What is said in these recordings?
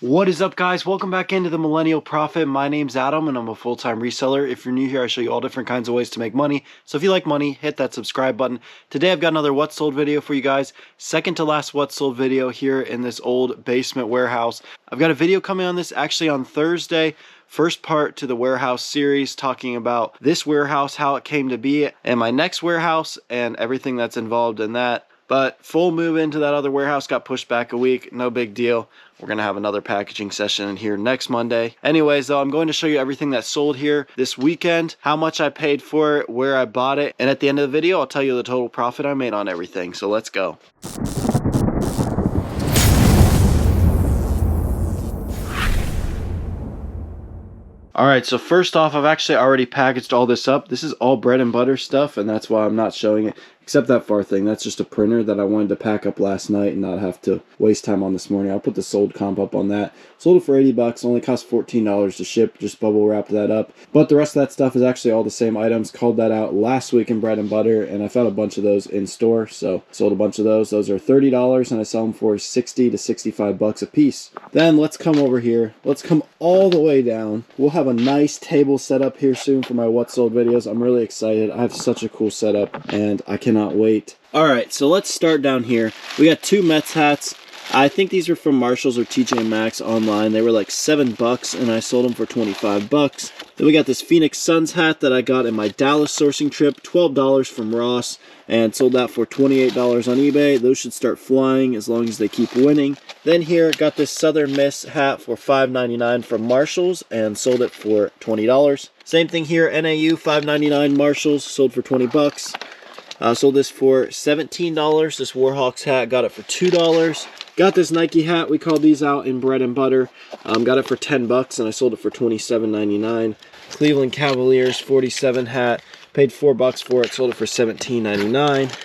What is up, guys? Welcome back into the Millennial Profit. My name's Adam and I'm a full-time reseller. If you're new here, I show you all different kinds of ways to make money. So if you like money, hit that subscribe button. Today I've got another What Sold video for you guys. Second to last What Sold video here in this old basement warehouse. I've got a video coming on this actually on Thursday. First part to the warehouse series, talking about this warehouse, how it came to be, and my next warehouse and everything that's involved in that. But full move into that other warehouse got pushed back a week. No big deal. We're going to have another packaging session in here next Monday. Anyways, though, I'm going to show you everything that sold here this weekend, how much I paid for it, where I bought it, and at the end of the video, I'll tell you the total profit I made on everything. So let's go. Alright, so first off, I've actually already packaged all this up. This is all bread and butter stuff, and that's why I'm not showing it. Except that far thing. That's just a printer that I wanted to pack up last night and not have to waste time on this morning. I'll put the sold comp up on that. Sold it for 80 bucks. Only cost $14 to ship. Just bubble wrapped that up. But the rest of that stuff is actually all the same items. Called that out last week in bread and butter, and I found a bunch of those in store. So sold a bunch of those. Those are $30, and I sell them for 60 to 65 bucks a piece. Then let's come over here. Let's come all the way down. We'll have a nice table set up here soon for my What Sold videos. I'm really excited. I have such a cool setup, and I cannot wait. Alright, so let's start down here. We got two Mets hats. I think these are from Marshalls or TJ Maxx online. They were like $7 and I sold them for 25 bucks. Then we got this Phoenix Suns hat that I got in my Dallas sourcing trip, $12 from Ross, and sold that for $28 on eBay. Those should start flying as long as they keep winning. Then here, got this Southern Miss hat for $5.99 from Marshalls and sold it for $20. Same thing here, NAU $5.99 Marshalls, sold for 20 bucks. Sold this for $17. This Warhawks hat, got it for $2. Got this Nike hat. We called these out in bread and butter. Got it for 10 bucks and I sold it for $27.99. Cleveland Cavaliers 47 hat. Paid 4 bucks for it. Sold it for $17.99.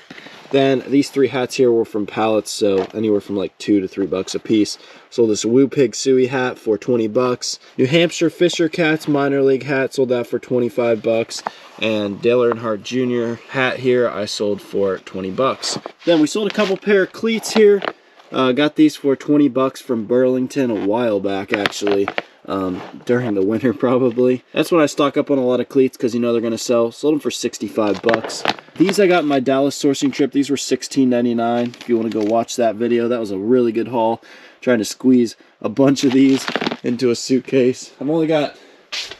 Then these three hats here were from pallets, so anywhere from like $2 to $3 a piece. Sold this Woo Pig Suey hat for 20 bucks. New Hampshire Fisher Cats minor league hat, sold that for 25 bucks. And Dale Earnhardt Jr. hat here I sold for 20 bucks. Then we sold a couple pair of cleats here. Got these for 20 bucks from Burlington a while back, actually. During the winter probably. That's when I stock up on a lot of cleats because you know they're going to sell. Sold them for 65 bucks. These I got in my Dallas sourcing trip. These were $16.99. If you want to go watch that video, that was a really good haul. Trying to squeeze a bunch of these into a suitcase. I've only got,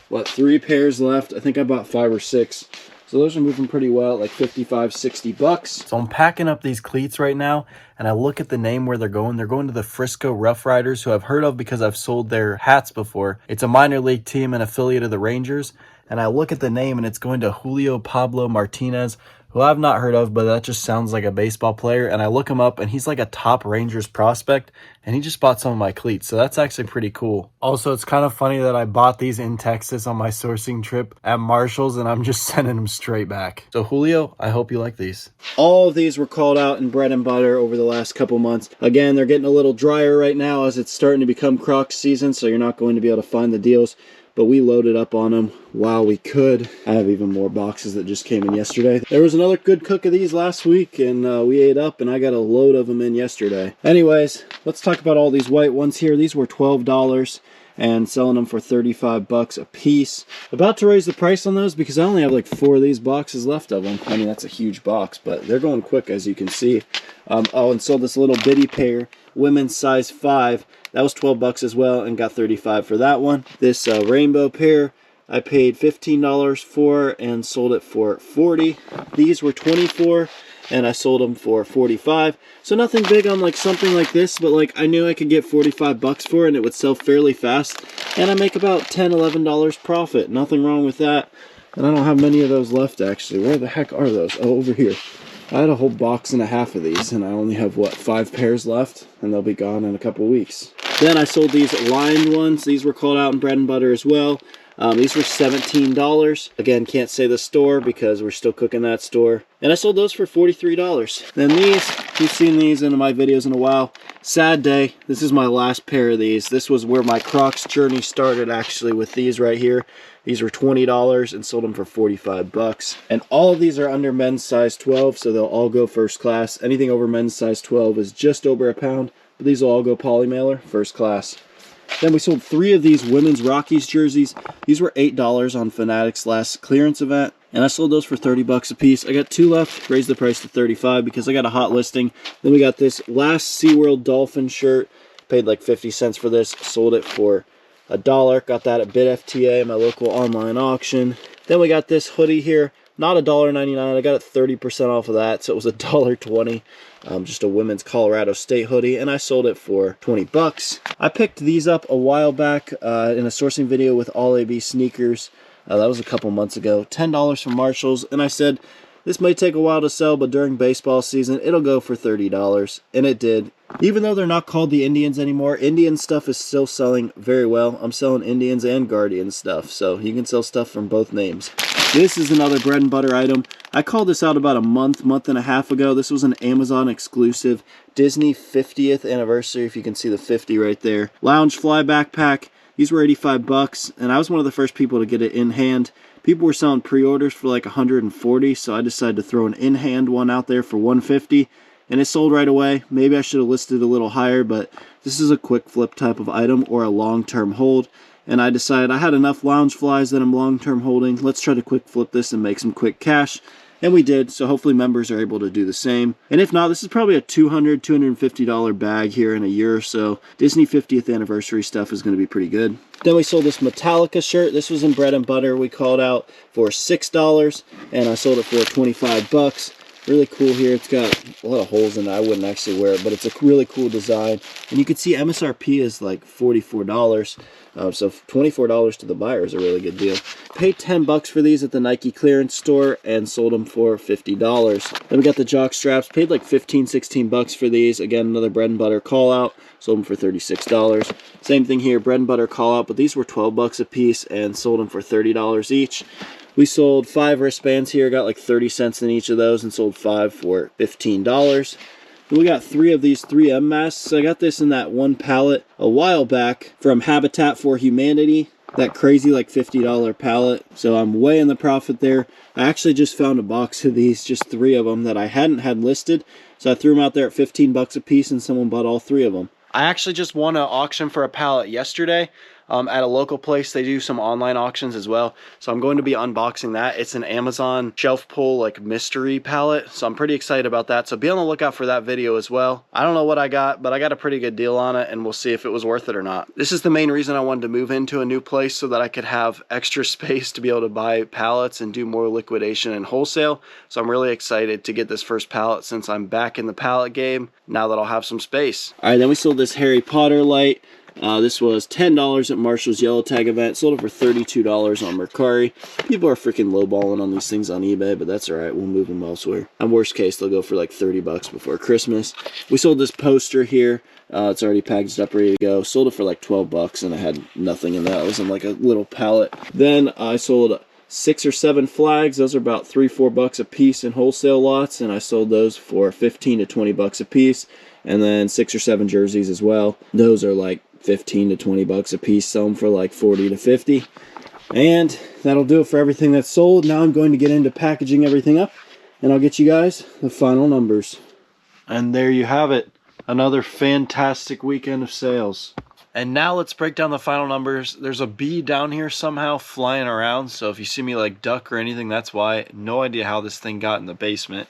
what, 3 pairs left. I think I bought 5 or 6. So those are moving pretty well, like 55, 60 bucks. So I'm packing up these cleats right now, and I look at the name where they're going. They're going to the Frisco Rough Riders, who I've heard of because I've sold their hats before. It's a minor league team and affiliate of the Rangers. And I look at the name, and it's going to Julio Pablo Martinez, who I've not heard of, but that just sounds like a baseball player. And I look him up, and he's like a top Rangers prospect, and he just bought some of my cleats, so that's actually pretty cool. Also, it's kind of funny that I bought these in Texas on my sourcing trip at Marshalls, and I'm just sending them straight back. So Julio, I hope you like these. All of these were called out in bread and butter over the last couple months. Again, they're getting a little drier right now as it's starting to become Crocs season, so you're not going to be able to find the deals. But we loaded up on them while we could. I have even more boxes that just came in yesterday. There was another good cook of these last week, and we ate up, and I got a load of them in yesterday. Anyways, let's talk about all these white ones here. These were $12 and selling them for 35 bucks a piece. About to raise the price on those because I only have like 4 of these boxes left of them. I mean, that's a huge box, but they're going quick, as you can see. Oh, and sold this little bitty pair, women's size 5. That was 12 bucks as well, and got 35 for that one. This rainbow pair I paid $15 for and sold it for 40. These were 24 and I sold them for 45. So nothing big on like something like this, but like I knew I could get 45 bucks for it and it would sell fairly fast, and I make about $10, $11 profit. Nothing wrong with that. And I don't have many of those left, actually. Where the heck are those? Oh, over here. I had a whole box and a half of these, and I only have, what, 5 pairs left? And they'll be gone in a couple weeks. Then I sold these lined ones. These were called out in bread and butter as well. These were $17. Again, can't say the store because we're still cooking that store. And I sold those for $43. Then these, you've seen these in my videos in a while. Sad day. This is my last pair of these. This was where my Crocs journey started, actually, with these right here. These were $20 and sold them for 45 bucks. And all of these are under men's size 12, so they'll all go first class. Anything over men's size 12 is just over a pound, but these will all go poly mailer, first class. Then we sold 3 of these women's Rockies jerseys. These were $8 on Fanatics last clearance event, and I sold those for 30 bucks a piece. I got 2 left, raised the price to 35 because I got a hot listing. Then we got this last SeaWorld Dolphin shirt, paid like 50 cents for this, sold it for $1. Got that at BitFTA, my local online auction. Then we got this hoodie here, not $1.99. I got it 30% off of that, so it was $1.20. Just a women's Colorado State hoodie, and I sold it for 20 bucks. I picked these up a while back in a sourcing video with All AB Sneakers. That was a couple months ago. $10 from Marshalls, and I said, this may take a while to sell, but during baseball season, it'll go for $30, and it did. Even though they're not called the Indians anymore, Indian stuff is still selling very well. I'm selling Indians and Guardian stuff, so you can sell stuff from both names. This is another bread and butter item. I called this out about a month and a half ago. This was an Amazon exclusive Disney 50th anniversary, if you can see the 50 right there. Lounge Fly backpack. These were 85 bucks, and I was one of the first people to get it in hand. People were selling pre-orders for like 140, so I decided to throw an in-hand one out there for 150, and it sold right away. Maybe I should have listed a little higher, but this is a quick flip type of item or a long-term hold. And I decided I had enough Lounge Flies that I'm long-term holding. Let's try to quick flip this and make some quick cash. And we did, so hopefully members are able to do the same. And if not, this is probably a $250 bag here in a year or so. Disney 50th anniversary stuff is going to be pretty good. Then we sold this Metallica shirt. This was in bread and butter. We called out for $6, and I sold it for 25 bucks. Really cool here. It's got a lot of holes in it. I wouldn't actually wear it, but it's a really cool design. And you can see MSRP is like $44. So $24 to the buyer is a really good deal. Paid 10 bucks for these at the Nike clearance store and sold them for $50. Then we got the jock straps. Paid like 15, 16 bucks for these. Again, another bread and butter call out. Sold them for $36. Same thing here, bread and butter call out, but these were 12 bucks a piece and sold them for $30 each. We sold 5 wristbands here, got like 30 cents in each of those, and sold 5 for $15. And we got 3 of these 3M masks. I got this in that one pallet a while back from Habitat for Humanity. That crazy like $50 pallet. So I'm way in the profit there. I actually just found a box of these, just 3 of them that I hadn't had listed. So I threw them out there at 15 bucks a piece, and someone bought all 3 of them. I actually just won an auction for a pallet yesterday. At a local place. They do some online auctions as well, so I'm going to be unboxing that. It's an Amazon shelf pull like mystery palette, so I'm pretty excited about that, so be on the lookout for that video as well. I don't know what I got, but I got a pretty good deal on it, and we'll see if it was worth it or not. This is the main reason I wanted to move into a new place, so that I could have extra space to be able to buy pallets and do more liquidation and wholesale. So I'm really excited to get this first pallet since I'm back in the pallet game now that I'll have some space. All right, then we sold this Harry Potter light. This was $10 at Marshall's Yellow Tag event. Sold it for $32 on Mercari. People are freaking lowballing on these things on eBay, but that's alright. We'll move them elsewhere. And worst case, they'll go for like 30 bucks before Christmas. We sold this poster here. It's already packaged up, ready to go. Sold it for like 12 bucks, and I had nothing in that. It was in like a little pallet. Then I sold 6 or 7 flags. Those are about $3-4 bucks a piece in wholesale lots, and I sold those for 15 to 20 bucks a piece. And then 6 or 7 jerseys as well. Those are like 15 to 20 bucks a piece. Sell them for like 40 to 50. And that'll do it for everything that's sold. Now I'm going to get into packaging everything up, and I'll get you guys the final numbers. And there you have it. Another fantastic weekend of sales. And now let's break down the final numbers. There's a bee down here somehow flying around, so if you see me like duck or anything, that's why. No idea how this thing got in the basement.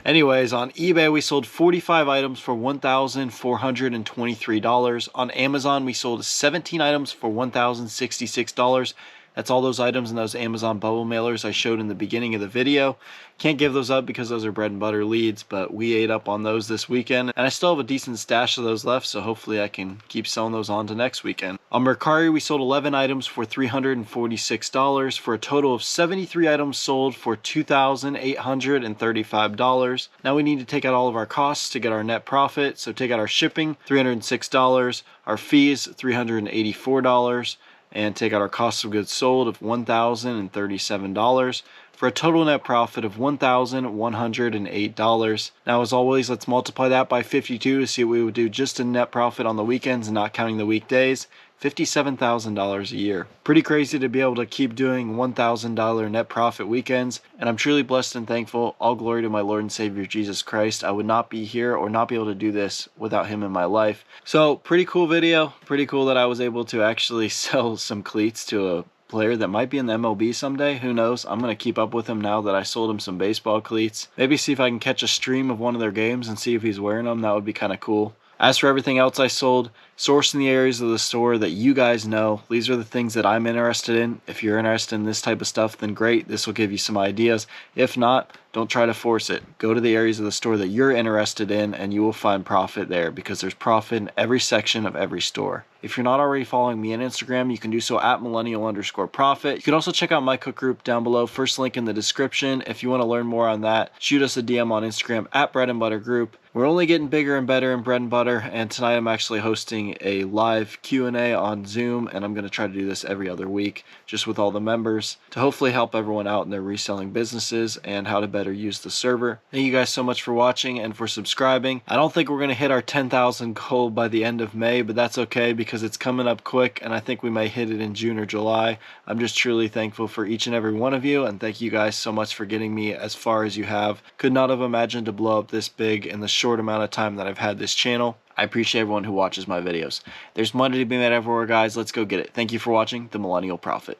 Anyways, on eBay we sold 45 items for $1,423. On Amazon we sold 17 items for $1,066. That's all those items in those Amazon bubble mailers I showed in the beginning of the video. Can't give those up because those are bread and butter leads, but we ate up on those this weekend. And I still have a decent stash of those left, so hopefully I can keep selling those on to next weekend. On Mercari, we sold 11 items for $346 for a total of 73 items sold for $2,835. Now we need to take out all of our costs to get our net profit. So take out our shipping, $306, our fees, $384, and take out our cost of goods sold of $1,037. for a total net profit of $1,108. Now, as always, let's multiply that by 52 to see what we would do just in net profit on the weekends and not counting the weekdays. $57,000 a year. Pretty crazy to be able to keep doing $1,000 net profit weekends, and I'm truly blessed and thankful. All glory to my Lord and Savior Jesus Christ. I would not be here or not be able to do this without him in my life. So pretty cool video. Pretty cool that I was able to actually sell some cleats to a player that might be in the MLB someday. Who knows? I'm going to keep up with him now that I sold him some baseball cleats. Maybe see if I can catch a stream of one of their games and see if he's wearing them. That would be kind of cool. As for everything else I sold, source in the areas of the store that you guys know. These are the things that I'm interested in. If you're interested in this type of stuff, then great. This will give you some ideas. If not, don't try to force it. Go to the areas of the store that you're interested in and you will find profit there, because there's profit in every section of every store. If you're not already following me on Instagram, you can do so at millennial_profit. You can also check out my cook group down below. First link in the description. If you want to learn more on that, shoot us a DM on Instagram at Bread and Butter Group. We're only getting bigger and better in bread and butter, and tonight I'm actually hosting a live Q&A on Zoom, and I'm going to try to do this every other week just with all the members to hopefully help everyone out in their reselling businesses and how to better use the server. Thank you guys so much for watching and for subscribing. I don't think we're going to hit our 10,000 goal by the end of May, but that's okay because it's coming up quick, and I think we may hit it in June or July. I'm just truly thankful for each and every one of you, and thank you guys so much for getting me as far as you have. Could not have imagined to blow up this big in the short amount of time that I've had this channel. I appreciate everyone who watches my videos. There's money to be made everywhere, guys. Let's go get it. Thank you for watching The Millennial Prophet.